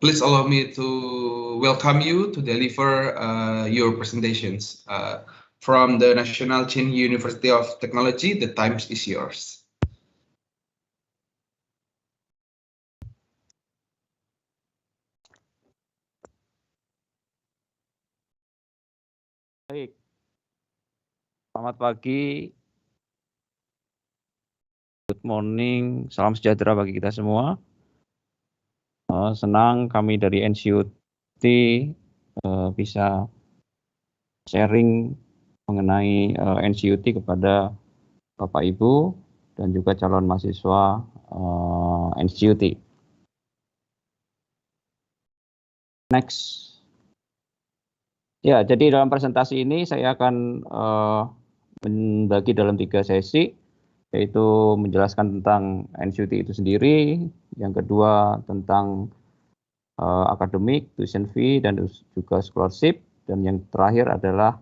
Please allow me to welcome you to deliver your presentations. From the National Chin University of Technology, the time is yours. Baik, selamat pagi, good morning, salam sejahtera bagi kita semua. Senang kami dari NCUT bisa sharing mengenai NCUT kepada Bapak Ibu dan juga calon mahasiswa NCUT. Next. Ya, jadi dalam presentasi ini saya akan membagi dalam 3 sesi, yaitu menjelaskan tentang NCUT itu sendiri, yang kedua tentang akademik, tuition fee, dan juga scholarship, dan yang terakhir adalah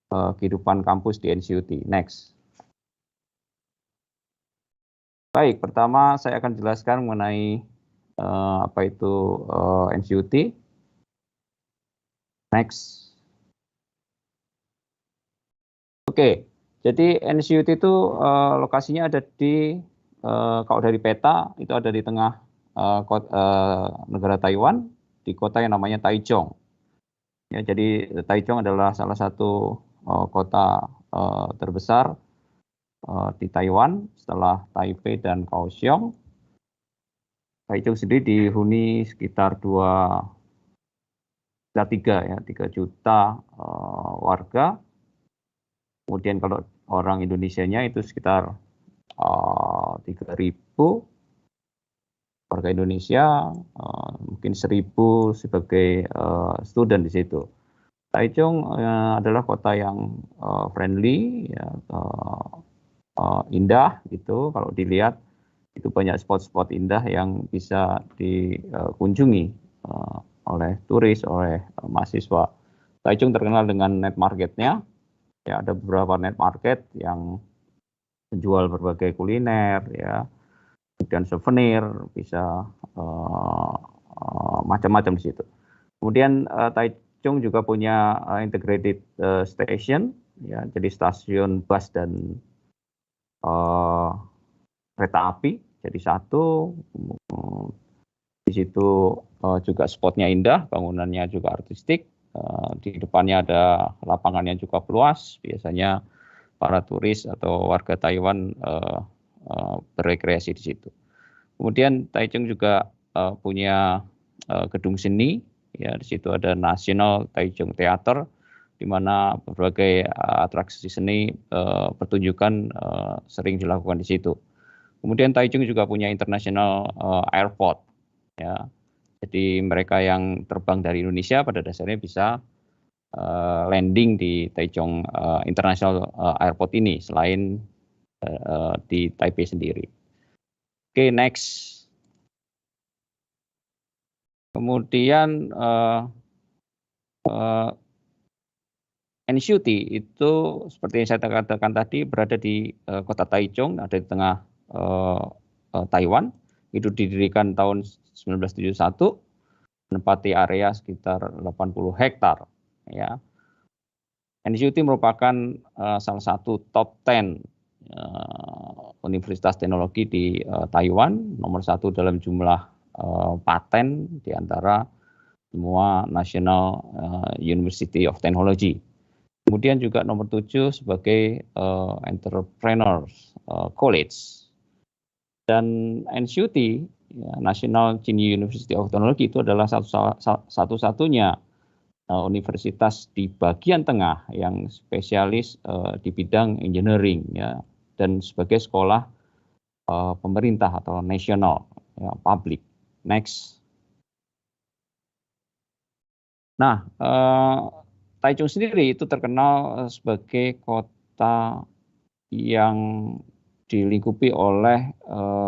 kehidupan kampus di NCUT. Next. Baik, pertama saya akan jelaskan mengenai apa itu NCUT. Next. Oke, jadi NCUT itu lokasinya ada di, kalau dari peta, itu ada di tengah negara Taiwan, di kota yang namanya Taichung. Ya, jadi Taichung adalah salah satu kota terbesar di Taiwan setelah Taipei dan Kaohsiung. Taichung sendiri dihuni sekitar 3 juta warga. Kemudian kalau orang Indonesianya itu sekitar 3.000 warga Indonesia, mungkin 1.000 sebagai student di situ. Taichung adalah kota yang friendly, ya, indah gitu. Kalau dilihat itu banyak spot-spot indah yang bisa dikunjungi oleh turis, oleh mahasiswa. Taichung terkenal dengan night marketnya. Ya, ada beberapa night market yang menjual berbagai kuliner, ya, kemudian souvenir, bisa macam-macam di situ. Kemudian Taichung juga punya integrated station, ya, jadi stasiun bus dan kereta api jadi satu. Di situ juga spotnya indah, bangunannya juga artistik. Di depannya ada lapangan yang cukup luas. Biasanya para turis atau warga Taiwan berrekreasi di situ. Kemudian Taichung juga punya gedung seni. Ya, di situ ada National Taichung Theater, di mana berbagai atraksi seni pertunjukan sering dilakukan di situ. Kemudian Taichung juga punya international airport. Ya, jadi mereka yang terbang dari Indonesia pada dasarnya bisa landing di Taichung International Airport ini selain di Taipei sendiri. Oke, next. Kemudian NCUT itu seperti yang saya katakan tadi berada di kota Taichung, ada di tengah Taiwan. Itu didirikan tahun 1971, menempati area sekitar 80 hektar. Ya. NCUT merupakan salah satu top 10 universitas teknologi di Taiwan, nomor 1 dalam jumlah paten di antara semua National University of Technology. Kemudian juga nomor 7 sebagai Entrepreneurs College. Dan NCUT, ya, National Chin University of Technology, itu adalah satu-satunya universitas di bagian tengah yang spesialis di bidang engineering, ya, dan sebagai sekolah pemerintah atau nasional, ya, public. Next. Nah, Taichung sendiri itu terkenal sebagai kota yang dilingkupi oleh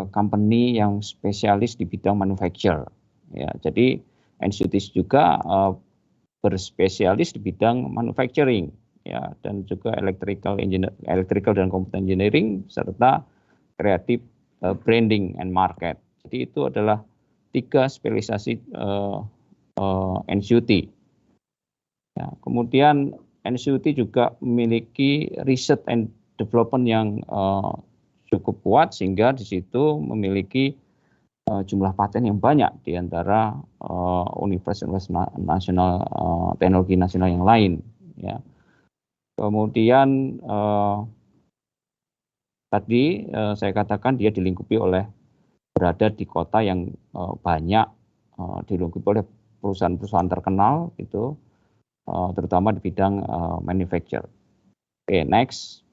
company yang spesialis di bidang manufacture. Ya, jadi NCUT juga berspesialis di bidang manufacturing, ya, dan juga electrical dan computer engineering serta creative branding and market. Jadi itu adalah 3 spesialisasi NCUT. Ya, kemudian NCUT juga memiliki research and development yang cukup kuat sehingga di situ memiliki jumlah paten yang banyak di antara universitas nasional teknologi nasional yang lain. Ya. Kemudian tadi saya katakan dia dilingkupi oleh berada di kota yang banyak dilingkupi oleh perusahaan-perusahaan terkenal itu terutama di bidang manufacture. Oke, next.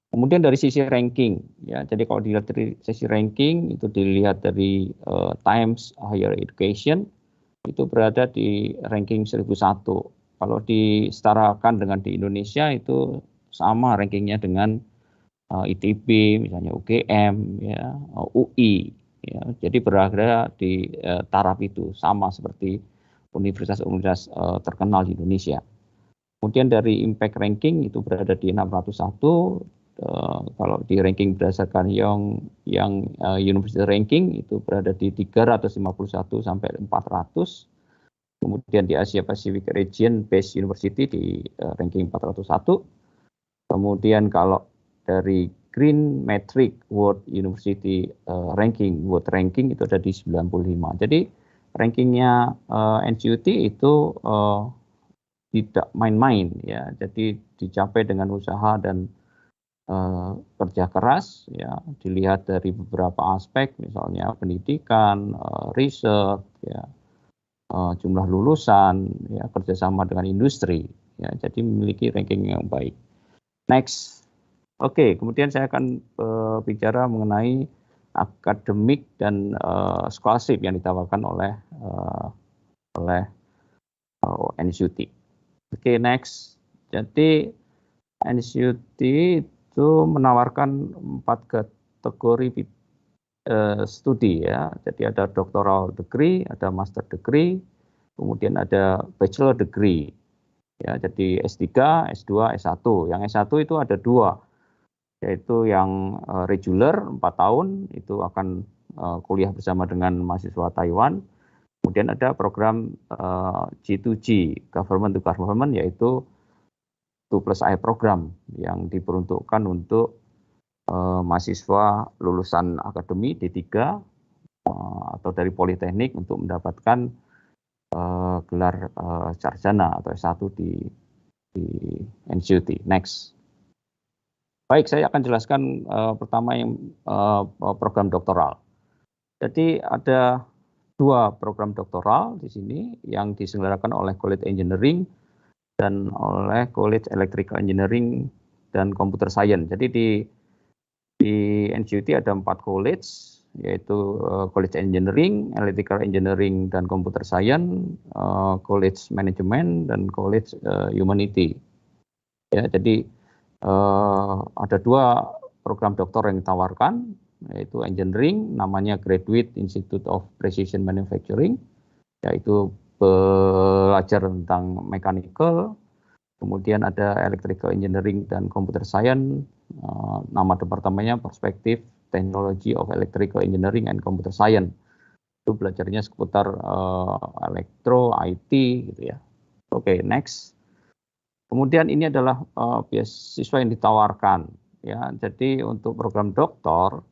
Kemudian dari sisi ranking, ya, jadi kalau dilihat dari sisi ranking itu dilihat dari Times Higher Education itu berada di ranking 1001. Kalau disetarakan dengan di Indonesia itu sama rankingnya dengan ITB, misalnya UGM, ya, UI, ya, jadi berada di taraf itu sama seperti universitas-universitas terkenal di Indonesia. Kemudian dari impact ranking itu berada di 601. Kalau di ranking berdasarkan yang university ranking itu berada di 351 sampai 400. Kemudian di Asia Pacific Region Based University di ranking 401. Kemudian kalau dari Green Metric World University World Ranking itu ada di 95. Jadi rankingnya NCUT itu tidak main-main, ya. Jadi dicapai dengan usaha dan kerja keras, ya, dilihat dari beberapa aspek, misalnya pendidikan, riset, ya, jumlah lulusan, ya, kerjasama dengan industri, ya, jadi memiliki ranking yang baik. Next, oke, kemudian saya akan bicara mengenai akademik dan scholarship yang ditawarkan oleh NCUT. Oke, next, jadi NCUT itu menawarkan 4 kategori studi, ya. Jadi ada doctoral degree, ada master degree, kemudian ada bachelor degree. Ya, jadi S3, S2, S1. Yang S1 itu ada 2, yaitu yang regular 4 tahun, itu akan kuliah bersama dengan mahasiswa Taiwan. Kemudian ada program G2G, government to government, yaitu 2+I program yang diperuntukkan untuk mahasiswa lulusan akademi D3 atau dari politeknik untuk mendapatkan gelar sarjana atau S1 di NCUT. Next. Baik, saya akan jelaskan pertama yang program doktoral. Jadi ada 2 program doktoral di sini yang diselenggarakan oleh College Engineering dan oleh College Electrical Engineering dan Computer Science. Jadi di NCUT ada 4 college, yaitu College Engineering, Electrical Engineering dan Computer Science, College Management dan College Humanity. Ya, jadi ada 2 program doktor yang ditawarkan, yaitu Engineering, namanya Graduate Institute of Precision Manufacturing, yaitu belajar tentang mechanical. Kemudian ada Electrical Engineering dan Computer Science, nama departemennya Perspective Technology of Electrical Engineering and Computer Science. Itu belajarnya seputar elektro, IT, gitu ya. Oke, next. Kemudian ini adalah beasiswa yang ditawarkan, ya. Jadi untuk program doktor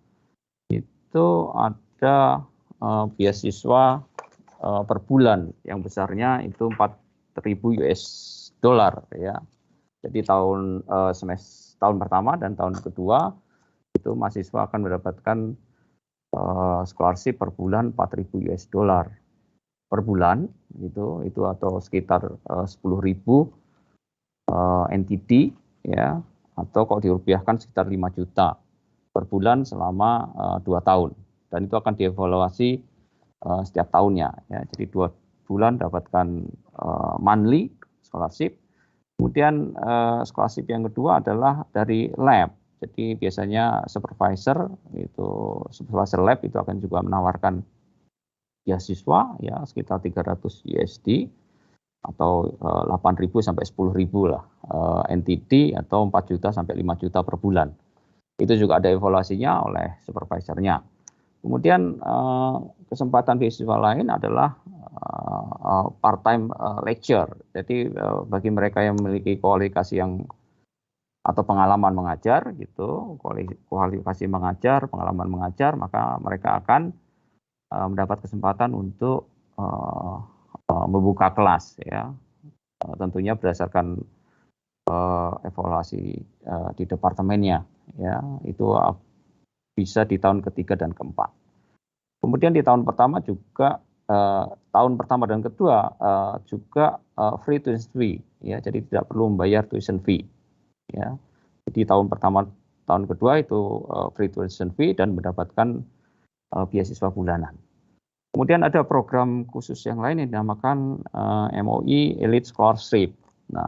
itu ada beasiswa per bulan yang besarnya itu 4.000 US dollar, ya. Jadi tahun pertama dan tahun kedua itu mahasiswa akan mendapatkan scholarship per bulan 4.000 US dollar per bulan itu atau sekitar 10.000 NTD, ya, atau kalau dirupiahkan sekitar 5 juta per bulan selama 2 tahun, dan itu akan dievaluasi setiap tahunnya, ya. Jadi 2 bulan dapatkan monthly scholarship. Kemudian scholarship yang kedua adalah dari lab. Jadi biasanya supervisor lab itu akan juga menawarkan beasiswa, ya, sekitar 300 USD atau 8.000 sampai 10.000 lah NTD, atau 4 juta sampai 5 juta per bulan. Itu juga ada evaluasinya oleh supervisornya. Kemudian kesempatan beasiswa lain adalah part-time lecture. Jadi bagi mereka yang memiliki kualifikasi yang atau pengalaman mengajar gitu, kualifikasi mengajar, pengalaman mengajar, maka mereka akan mendapat kesempatan untuk membuka kelas ya. Tentunya berdasarkan evaluasi di departemennya ya. Itu bisa di tahun ketiga dan keempat. Kemudian di tahun pertama juga tahun pertama dan kedua juga free tuition fee ya. Jadi tidak perlu membayar tuition fee. Ya, jadi tahun pertama, tahun kedua itu free tuition fee dan mendapatkan beasiswa bulanan. Kemudian ada program khusus yang lain yang dinamakan MOE Elite Scholarship. Nah,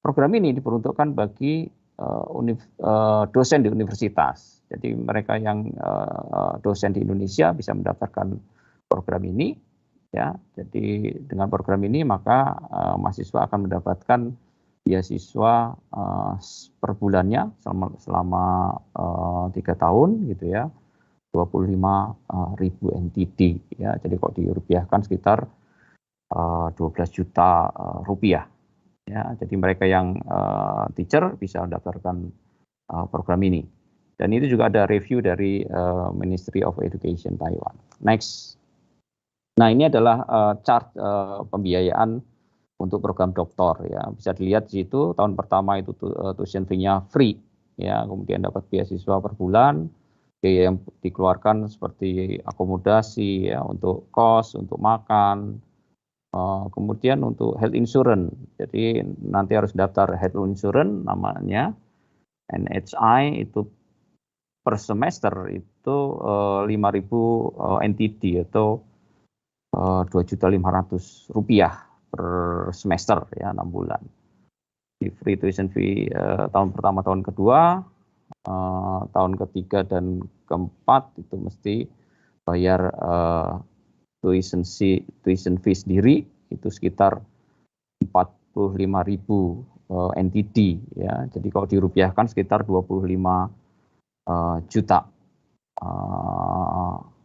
program ini diperuntukkan bagi dosen di universitas. Jadi mereka yang dosen di Indonesia bisa mendapatkan program ini. Ya, jadi dengan program ini maka mahasiswa akan mendapatkan beasiswa per bulannya selama 3 tahun gitu ya, 25.000 NTD ya. Jadi kalau dirupiahkan sekitar 12 juta rupiah ya. Jadi mereka yang teacher bisa mendapatkan program ini. Dan itu juga ada review dari Ministry of Education Taiwan. Next. Nah, ini adalah chart pembiayaan untuk program doktor ya. Bisa dilihat di situ tahun pertama itu tuition fee-nya free ya, kemudian dapat beasiswa per bulan, biaya yang dikeluarkan seperti akomodasi ya, untuk kos, untuk makan, kemudian untuk health insurance. Jadi nanti harus daftar health insurance namanya NHI, itu per semester itu 5.000 NTD atau 2.500.000 rupiah per semester ya, 6 bulan. Di free tuition fee tahun pertama, tahun kedua, tahun ketiga dan keempat itu mesti bayar tuition fee sendiri itu sekitar 45.000 NTD ya. Jadi kalau dirupiahkan sekitar 25 juta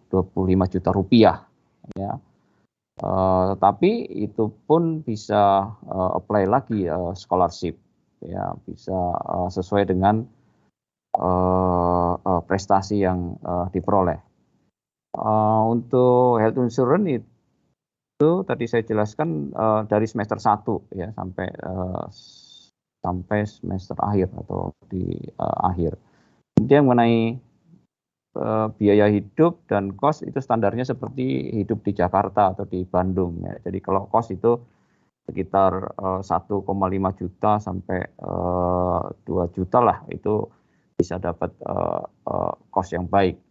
25 juta rupiah ya. Tetapi itu pun bisa apply lagi scholarship ya, bisa sesuai dengan prestasi yang diperoleh. Untuk health insurance itu tadi saya jelaskan dari semester 1 ya sampai semester akhir atau di akhir. Kemudian mengenai biaya hidup dan kos itu standarnya seperti hidup di Jakarta atau di Bandung ya. Jadi kalau kos itu sekitar 1,5 juta sampai 2 juta lah, itu bisa dapat kos yang baik.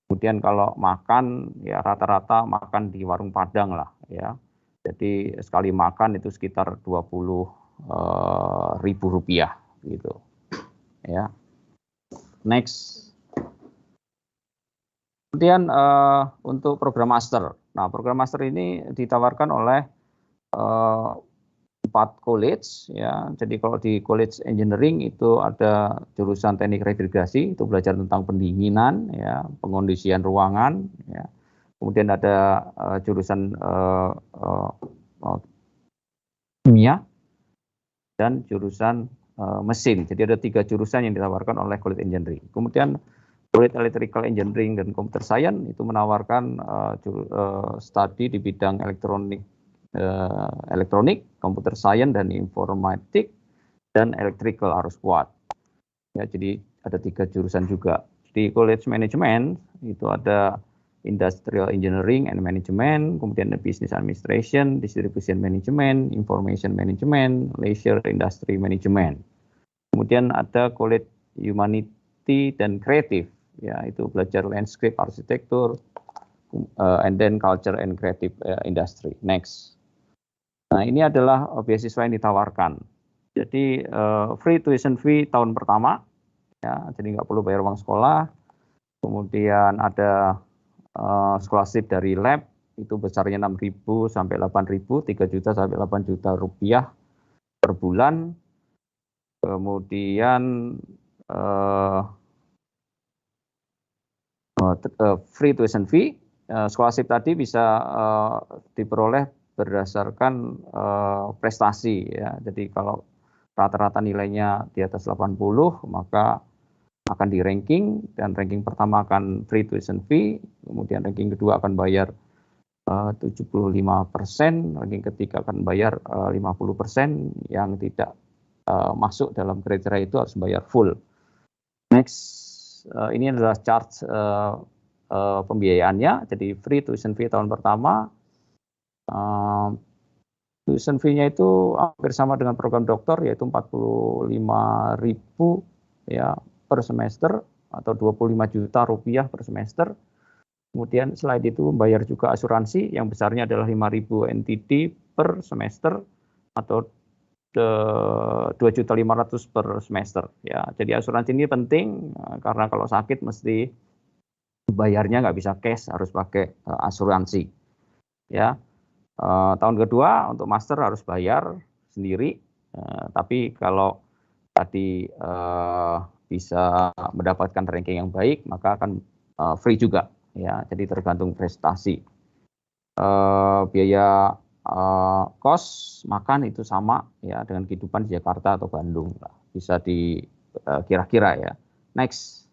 Kemudian kalau makan ya rata-rata makan di warung Padang lah ya. Jadi sekali makan itu sekitar 20.000 rupiah gitu ya. Next. Kemudian untuk program master. Nah, program master ini ditawarkan oleh 4 college ya. Jadi kalau di college engineering itu ada jurusan teknik refrigerasi, itu belajar tentang pendinginan ya, pengondisian ruangan ya. Kemudian ada jurusan kimia dan jurusan mesin. Jadi ada 3 jurusan yang ditawarkan oleh college engineering. Kemudian College Electrical Engineering dan Computer Science itu menawarkan studi di bidang elektronik, Computer Science dan Informatik dan Electrical harus kuat. Ya, jadi ada 3 jurusan juga. Di College Management itu ada Industrial Engineering and Management, kemudian ada Business Administration, Distribution Management, Information Management, Leisure Industry Management. Kemudian ada College Humanity dan Creative. Ya, itu belajar landscape arsitektur, and then culture and creative industry. Next. Nah, ini adalah beasiswa yang ditawarkan. Jadi free tuition fee tahun pertama, ya, jadi nggak perlu bayar uang sekolah. Kemudian ada scholarship dari lab, itu besarnya 6.000 sampai 8.000, 3 juta sampai 8 juta rupiah per bulan. Kemudian free tuition fee. Scholarship tadi bisa diperoleh berdasarkan prestasi ya. Jadi kalau rata-rata nilainya di atas 80 maka akan di ranking, dan ranking pertama akan free tuition fee, kemudian ranking kedua akan bayar 75%, ranking ketiga akan bayar 50%, yang tidak masuk dalam kriteria itu harus bayar full. Next, ini adalah chart pembiayaannya. Jadi free tuition fee tahun pertama, tuition fee-nya itu hampir sama dengan program doktor, yaitu 45.000 ya per semester atau 25 juta rupiah per semester. Kemudian selain itu membayar juga asuransi yang besarnya adalah 5.000 NTD per semester atau 2.500.000 per semester ya. Jadi asuransi ini penting karena kalau sakit mesti bayarnya nggak bisa cash, harus pakai asuransi ya. Tahun kedua untuk master harus bayar sendiri, tapi kalau tadi bisa mendapatkan ranking yang baik maka akan free juga ya. Jadi tergantung prestasi. Biaya kos makan itu sama ya dengan kehidupan di Jakarta atau Bandung lah, bisa di kira-kira ya. Next.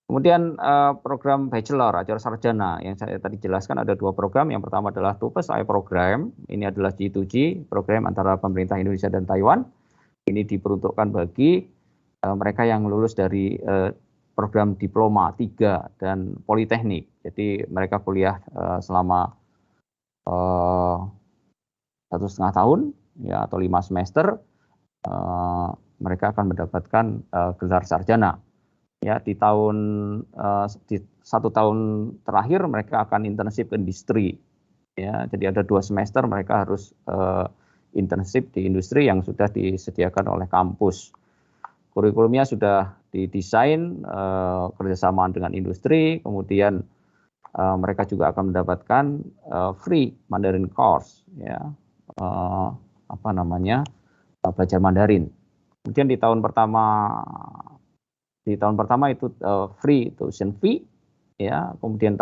Kemudian program bachelor atau sarjana yang saya tadi jelaskan ada 2 program. Yang pertama adalah TUPES-I program. Ini adalah G2G, program antara pemerintah Indonesia dan Taiwan. Ini diperuntukkan bagi mereka yang lulus dari program diploma 3 dan politeknik. Jadi mereka kuliah selama 1,5 tahun ya atau 5 semester, mereka akan mendapatkan gelar sarjana. Ya, di 1 tahun terakhir mereka akan internship industri. Ya, jadi ada 2 semester mereka harus internship di industri yang sudah disediakan oleh kampus. Kurikulumnya sudah didesain kerjasama dengan industri, kemudian mereka juga akan mendapatkan free Mandarin course, ya, belajar Mandarin. Kemudian di tahun pertama itu free tuition fee, ya. Kemudian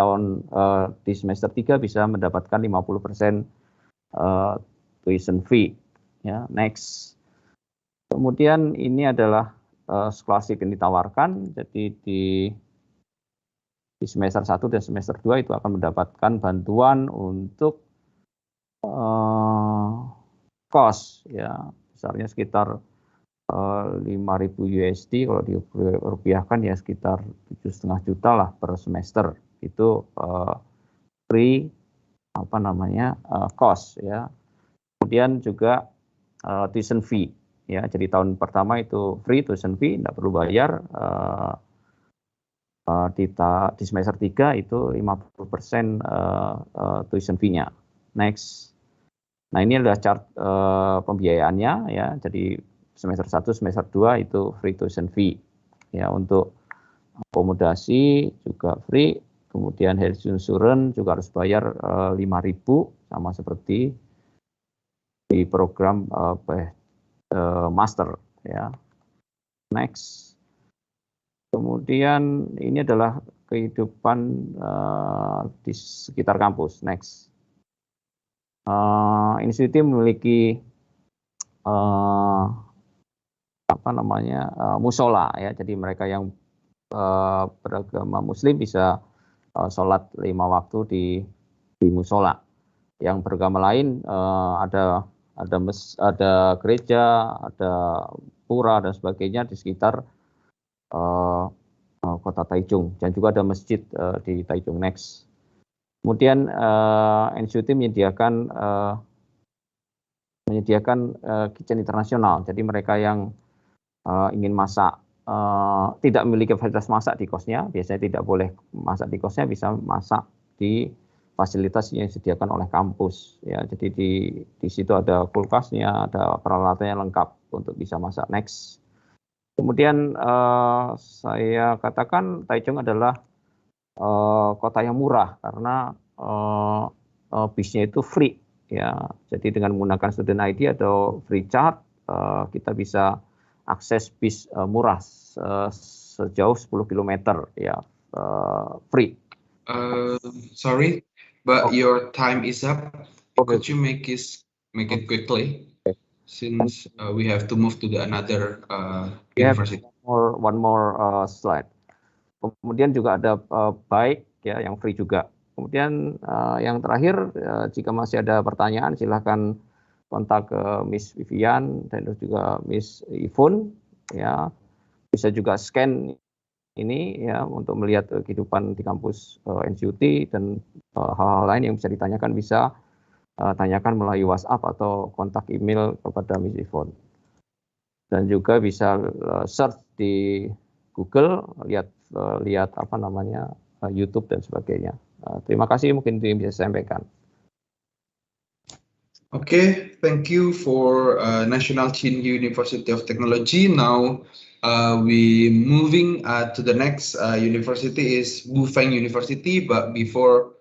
di semester 3 bisa mendapatkan 50% tuition fee, ya. Next. Kemudian ini adalah scholarship yang ditawarkan. Jadi di semester 1 dan semester 2 itu akan mendapatkan bantuan untuk kos, ya, besarnya sekitar 5.000 USD, kalau dirupiahkan ya sekitar 7,5 juta lah per semester. Itu free kos, ya. Kemudian juga tuition fee, ya. Jadi tahun pertama itu free tuition fee, tidak perlu bayar. Di semester 3 itu 50% tuition fee-nya. Next. Nah, ini adalah chart pembiayaannya, ya. Jadi semester 1, semester 2 itu free tuition fee. Ya, untuk akomodasi juga free, kemudian health insurance juga harus bayar 5.000 sama seperti di program master, ya. Next. Kemudian ini adalah kehidupan di sekitar kampus. Next. Institut memiliki musola, ya. Jadi mereka yang beragama Muslim bisa sholat 5 waktu di musola. Yang beragama lain ada gereja, ada pura dan sebagainya di sekitar kota Taichung, dan juga ada masjid di Taichung. Next. Kemudian NCUT menyediakan kitchen internasional. Jadi mereka yang ingin masak, tidak memiliki fasilitas masak di kosnya, biasanya tidak boleh masak di kosnya, bisa masak di fasilitas yang disediakan oleh kampus, ya. Jadi di situ ada kulkasnya, ada peralatannya lengkap untuk bisa masak. Next. Kemudian saya katakan Taichung adalah kota yang murah karena bisnya itu free, ya. Jadi dengan menggunakan student ID atau free card kita bisa akses bis murah sejauh 10 km, ya. free. Sorry, but Okay. your time is up. Okay. Could you make it quickly, since we have to move to the another We have university. one more slide. Kemudian juga ada Bike ya yang free juga. Kemudian yang terakhir jika masih ada pertanyaan silahkan kontak ke Miss Vivian dan juga Miss Ivon ya. Bisa juga scan ini ya untuk melihat kehidupan di kampus NCUT dan hal-hal lain yang bisa ditanyakan bisa tanyakan melalui WhatsApp atau kontak email kepada Miss Ivon. Dan juga bisa search di Google, lihat apa namanya YouTube dan sebagainya. Terima kasih, mungkin itu yang bisa saya sampaikan. Okay, thank you for National Chin University of Technology. Now we moving to the next university is Bufeng University, but before